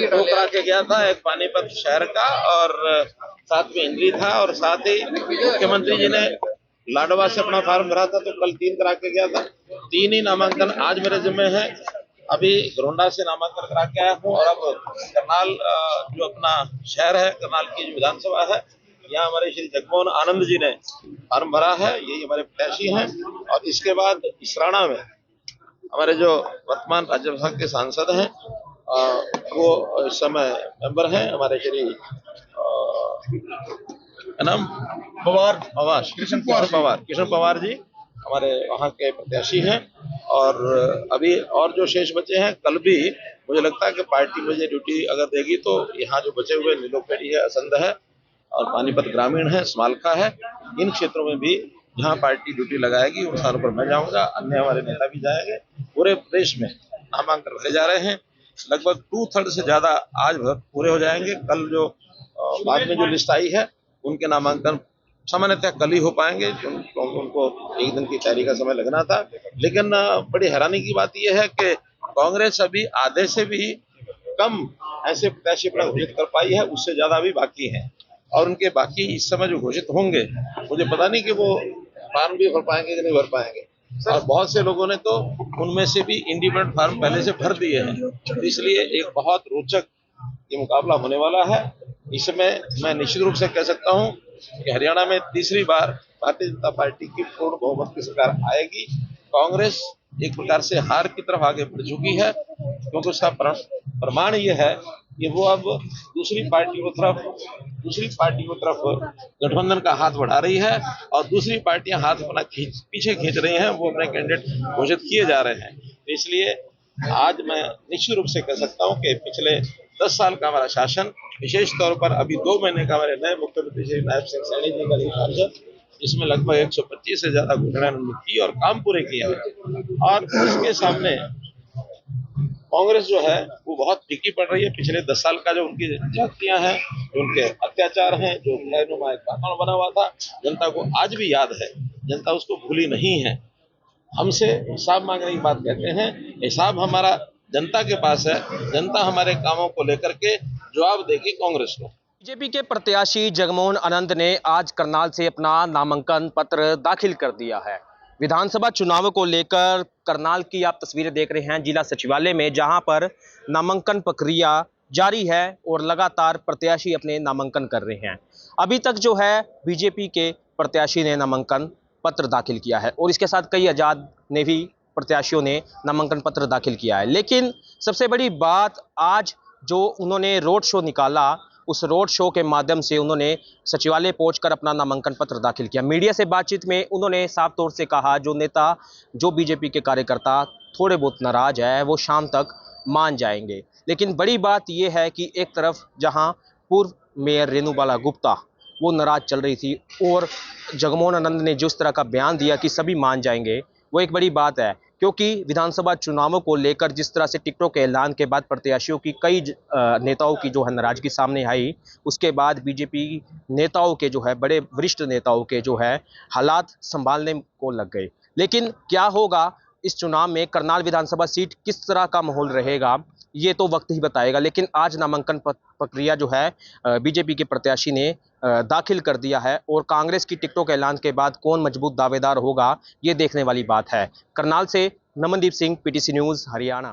दो करा के गया था, एक पानीपत शहर का और साथ में इंद्री था, और साथ ही मुख्यमंत्री जी ने लाडवा से अपना फार्म भरा था, तो कल 3 करा के गया था। 3 ही नामांकन आज मेरे जिम्मे है। अभी घरोंडा से नामांकन करा के आया हूँ, और अब करनाल जो अपना शहर है, करनाल की जो विधानसभा है, यहाँ हमारे श्री जगमोहन आनंद जी ने फार्म भरा है, यही हमारे प्रत्याशी हैं। और इसके बाद इसराना में हमारे जो वर्तमान राज्यसभा के सांसद हैं, वो इस समय मेंबर हैं, हमारे श्री नाम पवार कृष्ण पवार जी हमारे वहाँ के प्रत्याशी हैं। और अभी और जो शेष बचे हैं, कल भी मुझे लगता है कि पार्टी मुझे ड्यूटी अगर देगी तो यहाँ जो बचे हुए नीलोखेड़ी है, असंध है और पानीपत ग्रामीण है, स्मालखा है, इन क्षेत्रों में भी जहाँ पार्टी ड्यूटी लगाएगी उन स्थानों पर मैं जाऊंगा, अन्य हमारे नेता भी जाएंगे। पूरे प्रदेश में नामांकन भरे जा रहे हैं, लगभग 2/3 से ज्यादा आज पूरे हो जाएंगे। कल जो बाद में जो लिस्ट आई है उनके नामांकन सामान्यतः कल ही हो पाएंगे, उनको एक दिन की तैयारी का समय लगना था। लेकिन बड़ी हैरानी की बात यह है कि कांग्रेस अभी आधे से भी कम ऐसे प्रत्याशी अपना घोषित कर पाई है, उससे ज्यादा अभी बाकी हैं। और उनके बाकी इस समय जो घोषित होंगे, मुझे पता नहीं कि वो फार्म भी भर पाएंगे कि नहीं भर पाएंगे। और बहुत से लोगों ने तो उनमें से भी इंडिपेंडेंट फार्म पहले से भर दिए हैं, तो इसलिए एक बहुत रोचक ये मुकाबला होने वाला है। इसमें मैं निश्चित रूप से कह सकता हूं कि हरियाणा में तीसरी बार भारतीय जनता पार्टी की पूर्ण बहुमत की सरकार आएगी। कांग्रेस एक प्रकार से हार की तरफ आगे बढ़ चुकी है, क्योंकि उसका प्रमाण ये है कि वो अब दूसरी पार्टियों की तरफ गठबंधन का हाथ बढ़ा रही है, और दूसरी पार्टियां हाथ अपना पीछे खींच रही हैं, वो अपने कैंडिडेट घोषित किए जा रहे हैं। तो इसलिए आज मैं निश्चित रूप से कह सकता हूं कि पिछले 10 साल का हमारा शासन, विशेष तौर पर अभी 2 महीने का हमारे नए मुख्यमंत्री श्री नायब सिंह सैनी जी का शासन, इसमें लगभग 125 से ज्यादा घोषणाएं की और काम पूरे किए हैं। और इसके सामने कांग्रेस जो है वो बहुत फीकी पड़ रही है। पिछले 10 साल का जो उनकी जातियां हैं, जो उनके अत्याचार हैं, जो नुमा एक वातावरण बना हुआ था, जनता को आज भी याद है, जनता उसको भूली नहीं है। हमसे हिसाब मांगने की बात कहते हैं, हिसाब हमारा जनता के पास है, जनता हमारे कामों को लेकर के जवाब देगी कांग्रेस को। बीजेपी के प्रत्याशी जगमोहन आनंद ने आज करनाल से अपना नामांकन पत्र दाखिल कर दिया है। विधानसभा चुनाव को लेकर करनाल की आप तस्वीरें देख रहे हैं जिला सचिवालय में, जहां पर नामांकन प्रक्रिया जारी है और लगातार प्रत्याशी अपने नामांकन कर रहे हैं। अभी तक जो है बीजेपी के प्रत्याशी ने नामांकन पत्र दाखिल किया है, और इसके साथ कई आजाद ने भी प्रत्याशियों ने नामांकन पत्र दाखिल किया है। लेकिन सबसे बड़ी बात, आज जो उन्होंने रोड शो निकाला, उस रोड शो के माध्यम से उन्होंने सचिवालय पहुंचकर अपना नामांकन पत्र दाखिल किया। मीडिया से बातचीत में उन्होंने साफ तौर से कहा, जो नेता, जो बीजेपी के कार्यकर्ता थोड़े बहुत नाराज है, वो शाम तक मान जाएंगे। लेकिन बड़ी बात यह है कि एक तरफ जहां पूर्व मेयर रेणुबाला गुप्ता वो नाराज चल रही थी, और जगमोहन आनंद ने जिस तरह का बयान दिया कि सभी मान जाएंगे, वो एक बड़ी बात है। क्योंकि विधानसभा चुनावों को लेकर जिस तरह से टिकटों के ऐलान के बाद प्रत्याशियों की कई नेताओं की जो है नाराजगी सामने आई, उसके बाद बीजेपी नेताओं के जो है, बड़े वरिष्ठ नेताओं के जो है हालात संभालने को लग गए। लेकिन क्या होगा इस चुनाव में, करनाल विधानसभा सीट किस तरह का माहौल रहेगा, ये तो वक्त ही बताएगा। लेकिन आज नामांकन प्रक्रिया जो है बीजेपी के प्रत्याशी ने दाखिल कर दिया है, और कांग्रेस की टिकटों के ऐलान के बाद कौन मजबूत दावेदार होगा, ये देखने वाली बात है। करनाल से नमनदीप सिंह, पीटीसी न्यूज़, हरियाणा।